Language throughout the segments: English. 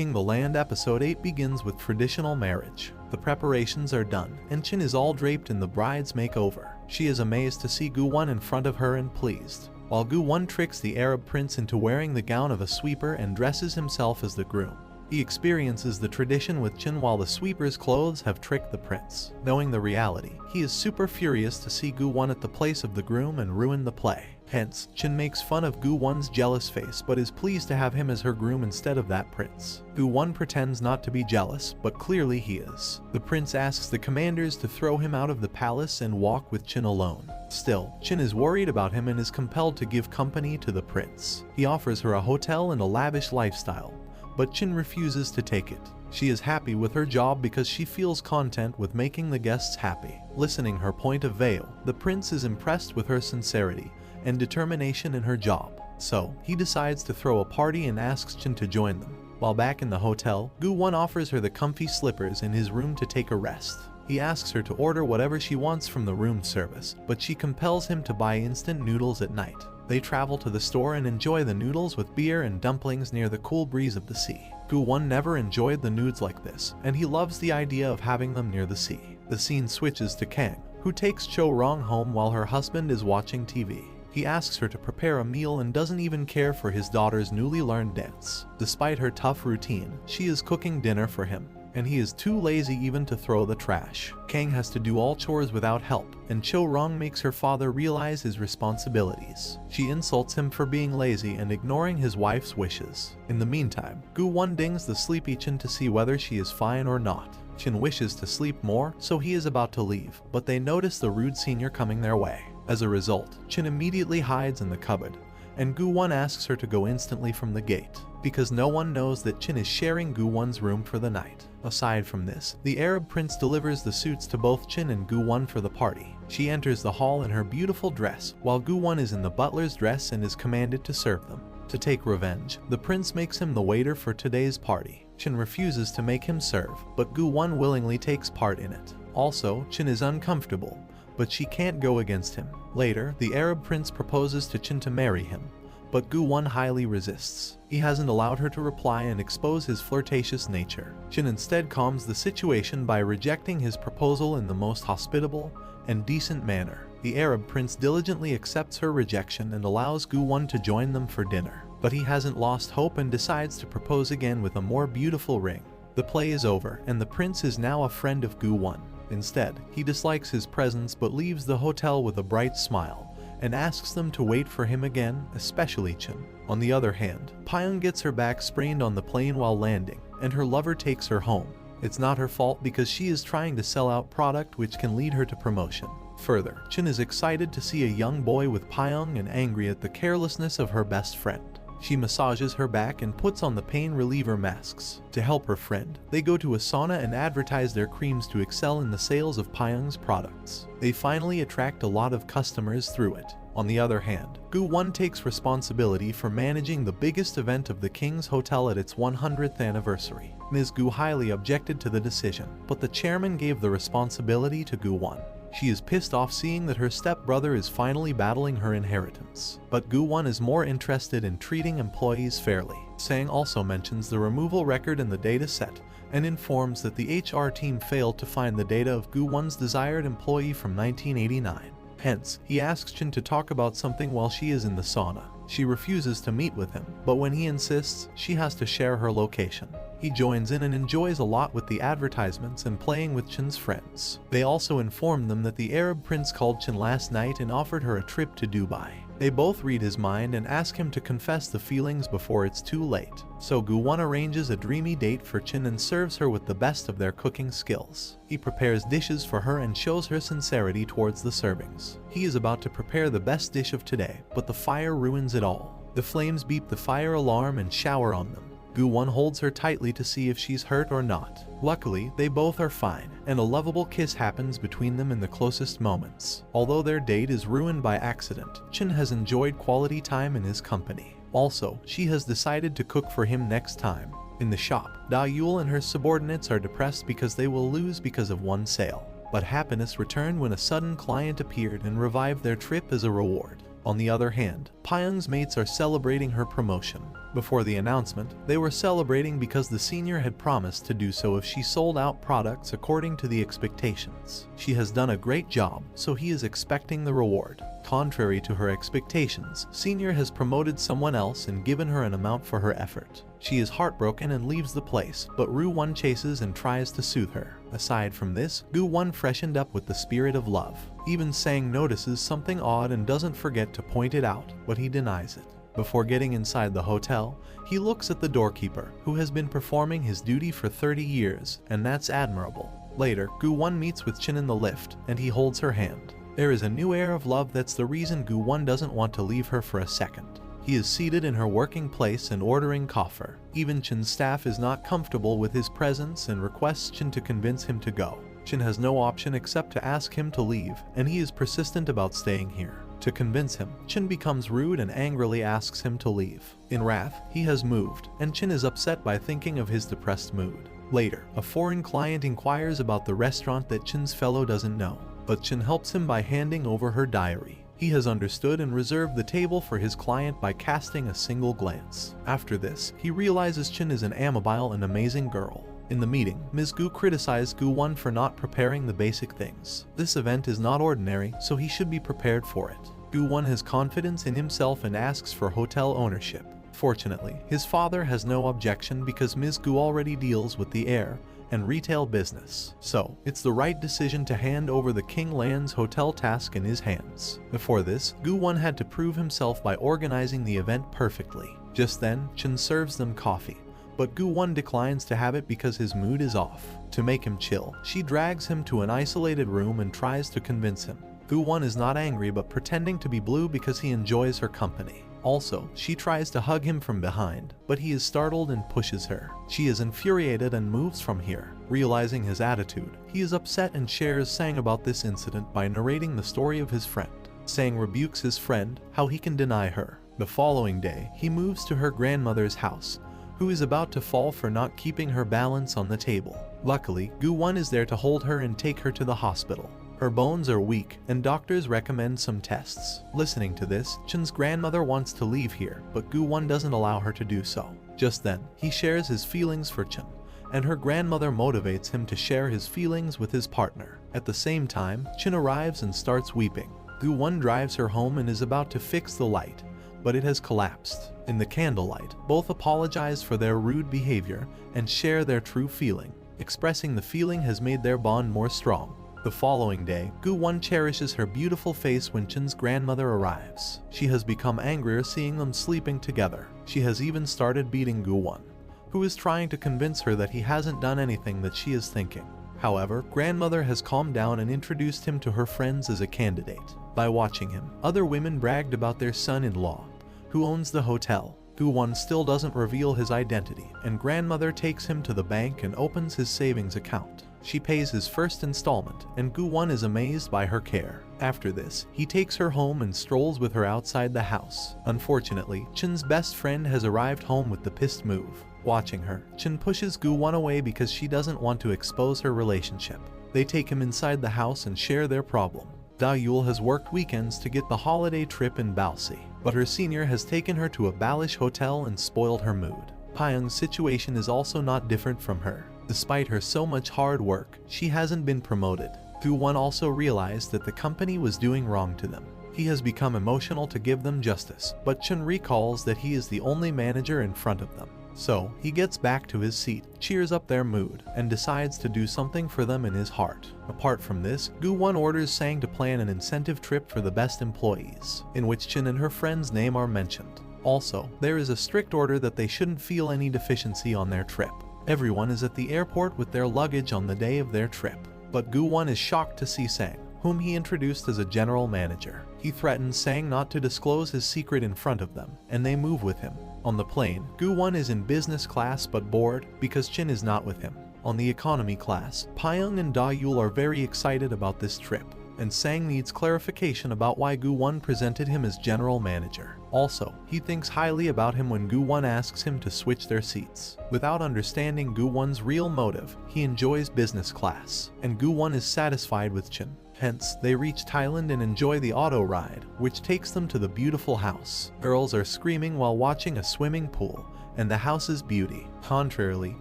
King the Land Episode 8 begins with traditional marriage. The preparations are done, and Chin is all draped in the bride's makeover. She is amazed to see Gu-won in front of her and pleased, while Gu-won tricks the Arab prince into wearing the gown of a sweeper and dresses himself as the groom. He experiences the tradition with Chin while the sweeper's clothes have tricked the prince. Knowing the reality, he is super furious to see Gu-won at the place of the groom and ruin the play. Hence, Chin makes fun of Gu-won's jealous face but is pleased to have him as her groom instead of that prince. Gu-won pretends not to be jealous, but clearly he is. The prince asks the commanders to throw him out of the palace and walk with Chin alone. Still, Chin is worried about him and is compelled to give company to the prince. He offers her a hotel and a lavish lifestyle, but Chin refuses to take it. She is happy with her job because she feels content with making the guests happy. Listening her point of view, the prince is impressed with her sincerity and determination in her job. So, he decides to throw a party and asks Chin to join them. While back in the hotel, Gu-won offers her the comfy slippers in his room to take a rest. He asks her to order whatever she wants from the room service, but she compels him to buy instant noodles at night. They travel to the store and enjoy the noodles with beer and dumplings near the cool breeze of the sea. Gu-won never enjoyed the nudes like this, and he loves the idea of having them near the sea. The scene switches to Kang, who takes Cho-rong home while her husband is watching TV. He asks her to prepare a meal and doesn't even care for his daughter's newly learned dance. Despite her tough routine, she is cooking dinner for him, and he is too lazy even to throw the trash. Kang has to do all chores without help, and Cho-rong makes her father realize his responsibilities. She insults him for being lazy and ignoring his wife's wishes. In the meantime, Gu-won dings the sleepy Chin to see whether she is fine or not. Chin wishes to sleep more, so he is about to leave, but they notice the rude senior coming their way. As a result, Chin immediately hides in the cupboard, and Gu-won asks her to go instantly from the gate, because no one knows that Chin is sharing Gu-won's room for the night. Aside from this, the Arab prince delivers the suits to both Chin and Gu-won for the party. She enters the hall in her beautiful dress, while Gu-won is in the butler's dress and is commanded to serve them. To take revenge, the prince makes him the waiter for today's party. Chin refuses to make him serve, but Gu-won willingly takes part in it. Also, Chin is uncomfortable, but she can't go against him. Later, the Arab prince proposes to Chin to marry him, but Gu-won highly resists. He hasn't allowed her to reply and expose his flirtatious nature. Chin instead calms the situation by rejecting his proposal in the most hospitable and decent manner. The Arab prince diligently accepts her rejection and allows Gu-won to join them for dinner. But he hasn't lost hope and decides to propose again with a more beautiful ring. The play is over, and the prince is now a friend of Gu-won. Instead, he dislikes his presence but leaves the hotel with a bright smile and asks them to wait for him again, especially Chin. On the other hand, Pyong gets her back sprained on the plane while landing, and her lover takes her home. It's not her fault because she is trying to sell out product which can lead her to promotion. Further, Chin is excited to see a young boy with Pyong and angry at the carelessness of her best friend. She massages her back and puts on the pain reliever masks. To help her friend, they go to a sauna and advertise their creams to excel in the sales of Pyong's products. They finally attract a lot of customers through it. On the other hand, Gu-won takes responsibility for managing the biggest event of the King's Hotel at its 100th anniversary. Ms. Gu highly objected to the decision, but the chairman gave the responsibility to Gu-won. She is pissed off seeing that her stepbrother is finally battling her inheritance. But Gu-won is more interested in treating employees fairly. Sang also mentions the removal record in the data set and informs that the HR team failed to find the data of Gu-won's desired employee from 1989. Hence, he asks Chin to talk about something while she is in the sauna. She refuses to meet with him, but when he insists, she has to share her location. He joins in and enjoys a lot with the advertisements and playing with Chin's friends. They also inform them that the Arab prince called Chin last night and offered her a trip to Dubai. They both read his mind and ask him to confess the feelings before it's too late. So Gu-won arranges a dreamy date for Chin and serves her with the best of their cooking skills. He prepares dishes for her and shows her sincerity towards the servings. He is about to prepare the best dish of today, but the fire ruins it all. The flames beep the fire alarm and shower on them. Gu-won holds her tightly to see if she's hurt or not. Luckily, they both are fine, and a lovable kiss happens between them in the closest moments. Although their date is ruined by accident, Chin has enjoyed quality time in his company. Also, she has decided to cook for him next time. In the shop, Da-yul and her subordinates are depressed because they will lose because of one sale. But happiness returned when a sudden client appeared and revived their trip as a reward. On the other hand, Pyong's mates are celebrating her promotion. Before the announcement, they were celebrating because the senior had promised to do so if she sold out products according to the expectations. She has done a great job, so he is expecting the reward. Contrary to her expectations, senior has promoted someone else and given her an amount for her effort. She is heartbroken and leaves the place, but Ru-won chases and tries to soothe her. Aside from this, Gu-won freshened up with the spirit of love. Even Sang notices something odd and doesn't forget to point it out, but he denies it. Before getting inside the hotel, he looks at the doorkeeper, who has been performing his duty for 30 years, and that's admirable. Later, Gu-won meets with Chin in the lift, and he holds her hand. There is a new air of love that's the reason Gu-won doesn't want to leave her for a second. He is seated in her working place and ordering coffee. Even Chin's staff is not comfortable with his presence and requests Chin to convince him to go. Chin has no option except to ask him to leave, and he is persistent about staying here. To convince him, Chin becomes rude and angrily asks him to leave. In wrath, he has moved, and Chin is upset by thinking of his depressed mood. Later, a foreign client inquires about the restaurant that Chin's fellow doesn't know, but Chin helps him by handing over her diary. He has understood and reserved the table for his client by casting a single glance. After this, he realizes Chin is an amiable and amazing girl. In the meeting, Ms. Gu criticized Gu-won for not preparing the basic things. This event is not ordinary, so he should be prepared for it. Gu-won has confidence in himself and asks for hotel ownership. Fortunately, his father has no objection because Ms. Gu already deals with the air and retail business. So, it's the right decision to hand over the King Land's hotel task in his hands. Before this, Gu-won had to prove himself by organizing the event perfectly. Just then, Chin serves them coffee, but Gu-won declines to have it because his mood is off. To make him chill, she drags him to an isolated room and tries to convince him. Gu-won is not angry but pretending to be blue because he enjoys her company. Also, she tries to hug him from behind, but he is startled and pushes her. She is infuriated and moves from here. Realizing his attitude, he is upset and shares Sang about this incident by narrating the story of his friend. Sang rebukes his friend, how he can deny her. The following day, he moves to her grandmother's house, who is about to fall for not keeping her balance on the table. Luckily, Gu-won is there to hold her and take her to the hospital. Her bones are weak, and doctors recommend some tests. Listening to this, Chin's grandmother wants to leave here, but Gu-won doesn't allow her to do so. Just then, he shares his feelings for Chin, and her grandmother motivates him to share his feelings with his partner. At the same time, Chin arrives and starts weeping. Gu-won drives her home and is about to fix the light, but it has collapsed. In the candlelight, both apologize for their rude behavior and share their true feeling. Expressing the feeling has made their bond more strong. The following day, Gu-won cherishes her beautiful face when Chin's grandmother arrives. She has become angrier seeing them sleeping together. She has even started beating Gu-won, who is trying to convince her that he hasn't done anything that she is thinking. However, grandmother has calmed down and introduced him to her friends as a candidate. By watching him, other women bragged about their son-in-law, who owns the hotel. Gu-won still doesn't reveal his identity, and grandmother takes him to the bank and opens his savings account. She pays his first installment, and Gu-won is amazed by her care. After this, he takes her home and strolls with her outside the house. Unfortunately, Chin's best friend has arrived home with the pissed move. Watching her, Chin pushes Gu-won away because she doesn't want to expose her relationship. They take him inside the house and share their problem. Da-yul has worked weekends to get the holiday trip in Balsi, but her senior has taken her to a Balish hotel and spoiled her mood. Pyung's situation is also not different from her. Despite her so much hard work, she hasn't been promoted. Gu-won also realized that the company was doing wrong to them. He has become emotional to give them justice, but Chin recalls that he is the only manager in front of them. So, he gets back to his seat, cheers up their mood, and decides to do something for them in his heart. Apart from this, Gu-won orders Sang to plan an incentive trip for the best employees, in which Chin and her friend's name are mentioned. Also, there is a strict order that they shouldn't feel any deficiency on their trip. Everyone is at the airport with their luggage on the day of their trip, but Gu-won is shocked to see Sang, whom he introduced as a general manager. He threatens Sang not to disclose his secret in front of them, and they move with him. On the plane, Gu-won is in business class but bored because Chin is not with him. On the economy class, Pyung and Da-yul are very excited about this trip, and Sang needs clarification about why Gu-won presented him as general manager. Also, he thinks highly about him when Gu-won asks him to switch their seats. Without understanding Gu-won's real motive, he enjoys business class, and Gu-won is satisfied with Chin. Hence, they reach Thailand and enjoy the auto ride, which takes them to the beautiful house. Girls are screaming while watching a swimming pool, and the house's beauty. Contrarily,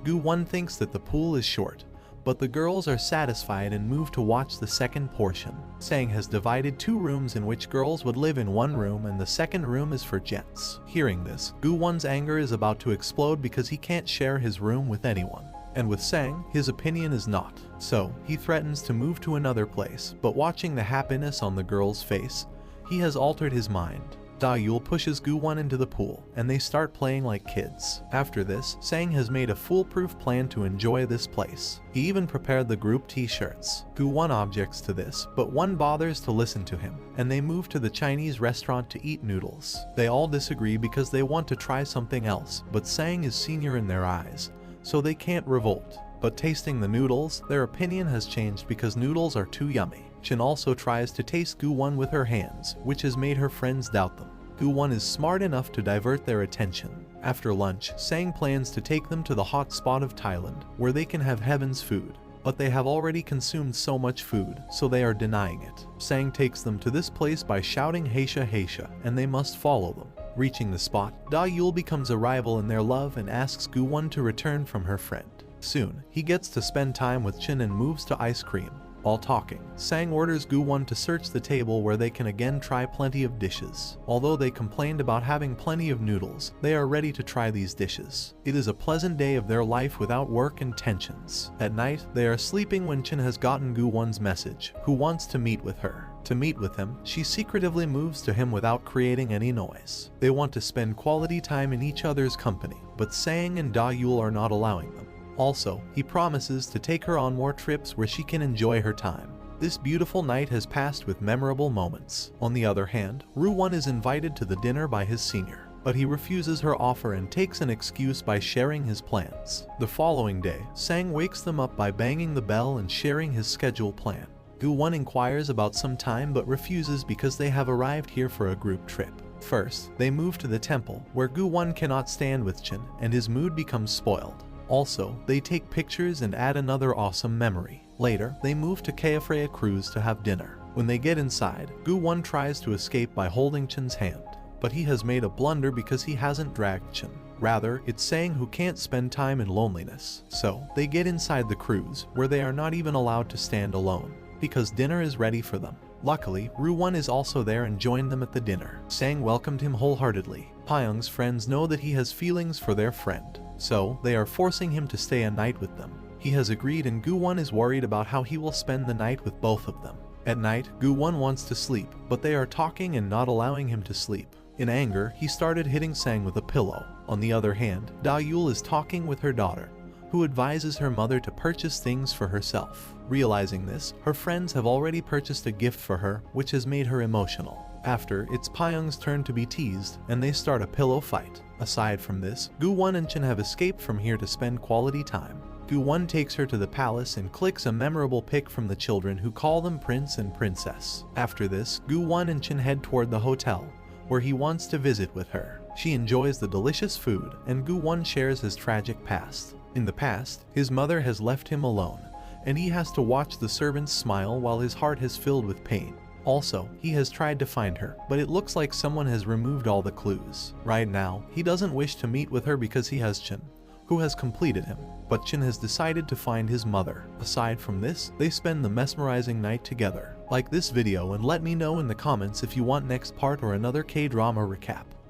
Gu-won thinks that the pool is short, but the girls are satisfied and move to watch the second portion. Sang has divided 2 rooms in which girls would live in one room, and the second room is for gents. Hearing this, Gu-won's anger is about to explode because he can't share his room with anyone. And with Sang, his opinion is not. So, he threatens to move to another place, but watching the happiness on the girl's face, he has altered his mind. Da-yul pushes Gu-won into the pool, and they start playing like kids. After this, Sang has made a foolproof plan to enjoy this place. He even prepared the group t-shirts. Gu-won objects to this, but one bothers to listen to him, and they move to the Chinese restaurant to eat noodles. They all disagree because they want to try something else, but Sang is senior in their eyes, so they can't revolt. But tasting the noodles, their opinion has changed because noodles are too yummy. Chin also tries to taste Gu-won with her hands, which has made her friends doubt them. Gu-won is smart enough to divert their attention. After lunch, Sang plans to take them to the hot spot of Thailand, where they can have heaven's food. But they have already consumed so much food, so they are denying it. Sang takes them to this place by shouting Heisha Heisha, and they must follow them. Reaching the spot, Da-yul becomes a rival in their love and asks Gu-won to return from her friend. Soon, he gets to spend time with Chin and moves to ice cream. While talking, Sang orders Gu-won to search the table where they can again try plenty of dishes. Although they complained about having plenty of noodles, they are ready to try these dishes. It is a pleasant day of their life without work and tensions. At night, they are sleeping when Chin has gotten Gu-won's message, who wants to meet with her. To meet with him, she secretively moves to him without creating any noise. They want to spend quality time in each other's company, but Sang and Da-yul are not allowing them. Also, he promises to take her on more trips where she can enjoy her time. This beautiful night has passed with memorable moments. On the other hand, Ru-won is invited to the dinner by his senior, but he refuses her offer and takes an excuse by sharing his plans. The following day, Sang wakes them up by banging the bell and sharing his schedule plan. Gu-won inquires about some time but refuses because they have arrived here for a group trip. First, they move to the temple, where Gu-won cannot stand with Chin, and his mood becomes spoiled. Also, they take pictures and add another awesome memory. Later, they move to Kafrea Cruise to have dinner. When they get inside, Gu-won tries to escape by holding Chin's hand, but he has made a blunder because he hasn't dragged Chin. Rather, it's Sang who can't spend time in loneliness. So, they get inside the cruise, where they are not even allowed to stand alone, because dinner is ready for them. Luckily, Ru-won is also there and joined them at the dinner. Sang welcomed him wholeheartedly. Pyong's friends know that he has feelings for their friend, so they are forcing him to stay a night with them. He has agreed, and Gu-won is worried about how he will spend the night with both of them. At night, Gu-won wants to sleep, but they are talking and not allowing him to sleep. In anger, he started hitting Sang with a pillow. On the other hand, Da-yul is talking with her daughter, who advises her mother to purchase things for herself. Realizing this, her friends have already purchased a gift for her, which has made her emotional. After, it's Pyong's turn to be teased, and they start a pillow fight. Aside from this, Gu-won and Chin have escaped from here to spend quality time. Gu-won takes her to the palace and clicks a memorable pic from the children, who call them Prince and Princess. After this, Gu-won and Chin head toward the hotel, where he wants to visit with her. She enjoys the delicious food, and Gu-won shares his tragic past. In the past, his mother has left him alone, and he has to watch the servants smile while his heart is filled with pain. Also, he has tried to find her, but it looks like someone has removed all the clues. Right now, he doesn't wish to meet with her because he has Chin, who has completed him, but Chin has decided to find his mother. Aside from this, they spend the mesmerizing night together. Like this video and let me know in the comments if you want next part or another K-drama recap.